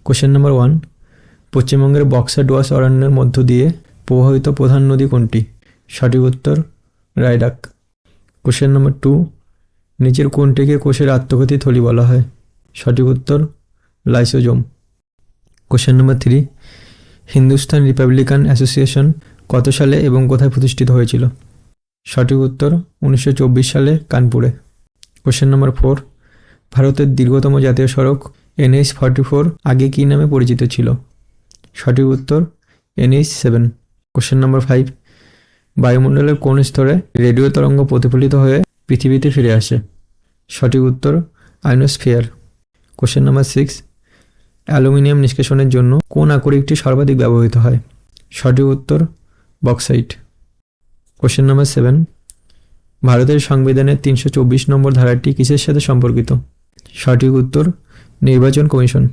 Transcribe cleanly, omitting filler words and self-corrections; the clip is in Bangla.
কোশ্চেন নাম্বার 1, পশ্চিমবঙ্গের বক্সা ডুয়ার্স অরণ্যের মধ্য দিয়ে প্রবাহিত প্রধান নদী কোনটি? সঠিক উত্তর রায়ডাক। কোশ্চেন নাম্বার 2, নিচের কোনটিকে কোষের আত্মঘাতী থলি বলা হয়? সঠিক উত্তর lysosome. Question number 3, Hindustan Republican association কত সালে এবং কোথায় প্রতিষ্ঠিত হয়েছিল? সঠিক উত্তর 1924 সালে কানপুরে। কোশ্চেন নাম্বার 4, ভারতের দীর্ঘতম জাতীয় সড়ক NH-44 আগে কী নামে পরিচিত ছিল? সঠিক উত্তর NH-7। কোশ্চেন নাম্বার 5, বায়ুমণ্ডলের কোন স্তরে রেডিও তরঙ্গ প্রতিফলিত হয়ে পৃথিবীতে ফিরে আসে? সঠিক উত্তর আয়নোস্ফিয়ার। কোশ্চেন নাম্বার 6, অ্যালুমিনিয়াম নিষ্কাশনের জন্য কোন আকরিকটি সর্বাধিক ব্যবহৃত হয়? সঠিক উত্তর বক্সাইট। কোশ্চেন নাম্বার 7, ভারতের সংবিধানের 324 নম্বর ধারাটি কিসের সাথে সম্পর্কিত? সঠিক উত্তর নির্বাচন কমিশন।